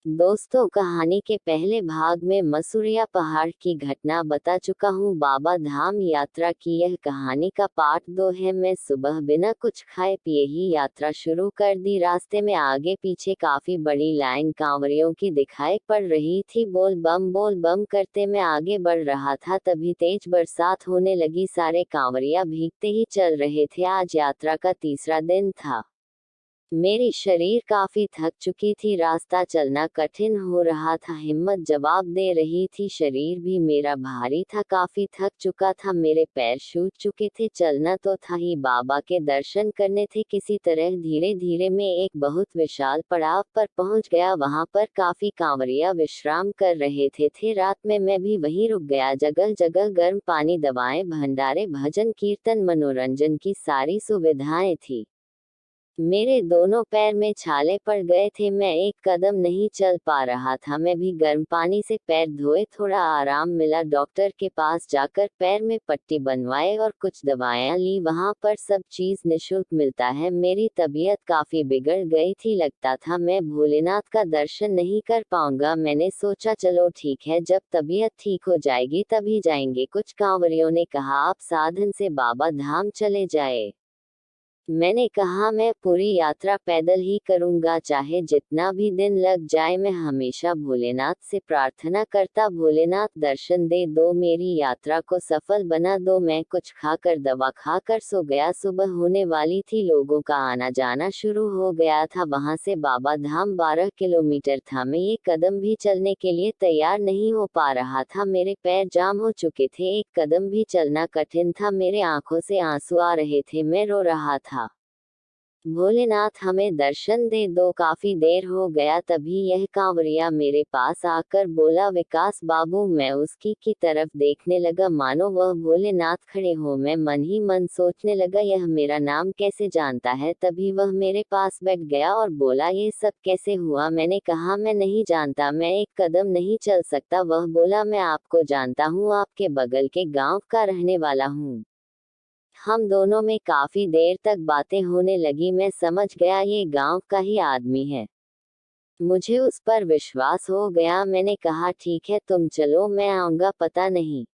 दोस्तों, कहानी के पहले भाग में मसूरिया पहाड़ की घटना बता चुका हूँ। बाबा धाम यात्रा की यह कहानी का पार्ट 2 है। मैं सुबह बिना कुछ खाए पिए ही यात्रा शुरू कर दी। रास्ते में आगे पीछे काफी बड़ी लाइन कांवरियों की दिखाई पड़ रही थी। बोल बम करते मैं आगे बढ़ रहा था, तभी तेज बरसात होने लगी। सारे कांवरिया भीगते ही चल रहे थे। आज यात्रा का तीसरा दिन था। मेरी शरीर काफी थक चुकी थी, रास्ता चलना कठिन हो रहा था, हिम्मत जवाब दे रही थी। शरीर भी मेरा भारी था, काफी थक चुका था, मेरे पैर सूज चुके थे। चलना तो था ही, बाबा के दर्शन करने थे। किसी तरह धीरे धीरे मैं एक बहुत विशाल पड़ाव पर पहुंच गया। वहां पर काफी कांवरिया विश्राम कर रहे थे। रात में मैं भी वहीं रुक गया। जगह जगह गर्म पानी, दवाएं, भंडारे, भजन कीर्तन, मनोरंजन की सारी सुविधाएं थी। मेरे दोनों पैर में छाले पड़ गए थे, मैं एक कदम नहीं चल पा रहा था। मैं भी गर्म पानी से पैर धोए, थोड़ा आराम मिला। डॉक्टर के पास जाकर पैर में पट्टी बनवाए और कुछ दवाएं ली। वहां पर सब चीज निशुल्क मिलता है। मेरी तबीयत काफी बिगड़ गई थी, लगता था मैं भोलेनाथ का दर्शन नहीं कर पाऊंगा। मैंने सोचा चलो ठीक है, जब तबीयत ठीक हो जाएगी तभी जाएंगे। कुछ कांवरियों ने कहा आप साधन से बाबा धाम चले जाए। मैंने कहा मैं पूरी यात्रा पैदल ही करूंगा, चाहे जितना भी दिन लग जाए। मैं हमेशा भोलेनाथ से प्रार्थना करता, भोलेनाथ दर्शन दे दो, मेरी यात्रा को सफल बना दो। मैं कुछ खाकर, दवा खाकर सो गया। सुबह होने वाली थी, लोगों का आना जाना शुरू हो गया था। वहां से बाबा धाम 12 किलोमीटर था। मैं एक कदम भी चलने के लिए तैयार नहीं हो पा रहा था, मेरे पैर जाम हो चुके थे। एक कदम भी चलना कठिन था, मेरे आंखों से आंसू आ रहे थे, मैं रो रहा था। भोलेनाथ हमें दर्शन दे दो, काफी देर हो गया। तभी यह कांवरिया मेरे पास आकर बोला विकास बाबू। मैं उसकी की तरफ देखने लगा, मानो वह भोलेनाथ खड़े हो। मैं मन ही मन सोचने लगा यह मेरा नाम कैसे जानता है। तभी वह मेरे पास बैठ गया और बोला ये सब कैसे हुआ। मैंने कहा मैं नहीं जानता, मैं एक कदम नहीं चल सकता। वह बोला मैं आपको जानता हूँ, आपके बगल के गांव का रहने वाला हूँ। हम दोनों में काफी देर तक बातें होने लगी। मैं समझ गया ये गांव का ही आदमी है। मुझे उस पर विश्वास हो गया। मैंने कहा ठीक है तुम चलो, मैं आऊंगा। पता नहीं,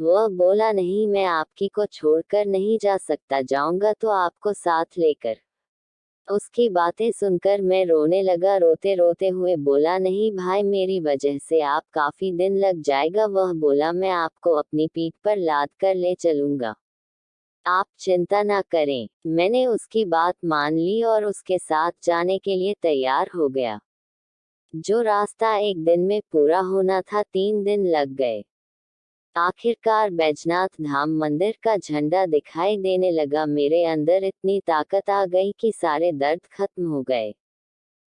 वह बोला नहीं, मैं आपकी को छोड़कर नहीं जा सकता, जाऊंगा तो आपको साथ लेकर। उसकी बातें सुनकर मैं रोने लगा। रोते रोते हुए बोला नहीं भाई, मेरी वजह से आप काफी दिन लग जाएगा। वह बोला मैं आपको अपनी पीठ पर लाद कर ले चलूंगा, आप चिंता ना करें। मैंने उसकी बात मान ली और उसके साथ जाने के लिए तैयार हो गया। जो रास्ता एक दिन में पूरा होना था, 3 दिन लग गए। आखिरकार बैजनाथ धाम मंदिर का झंडा दिखाई देने लगा। मेरे अंदर इतनी ताकत आ गई कि सारे दर्द खत्म हो गए।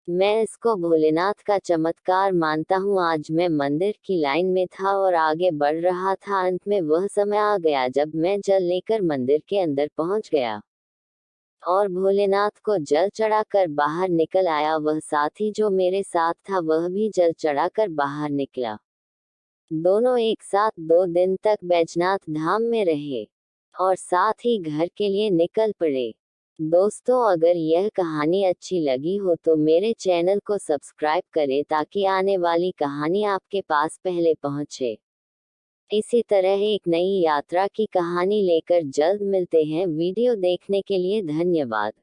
मैं इसको भोलेनाथ का चमत्कार मानता हूँ। आज मैं मंदिर की लाइन में था और आगे बढ़ रहा था। अंत में वह समय आ गया जब मैं जल लेकर मंदिर के अंदर पहुंच गया और भोलेनाथ को जल चढ़ाकर बाहर निकल आया। वह साथी जो मेरे साथ था वह भी जल चढ़ाकर बाहर निकला। दोनों एक साथ 2 दिन तक बैजनाथ धाम में रहे और साथ ही घर के लिए निकल पड़े। दोस्तों, अगर यह कहानी अच्छी लगी हो तो मेरे चैनल को सब्सक्राइब करें ताकि आने वाली कहानी आपके पास पहले पहुंचे। इसी तरह एक नई यात्रा की कहानी लेकर जल्द मिलते हैं। वीडियो देखने के लिए धन्यवाद।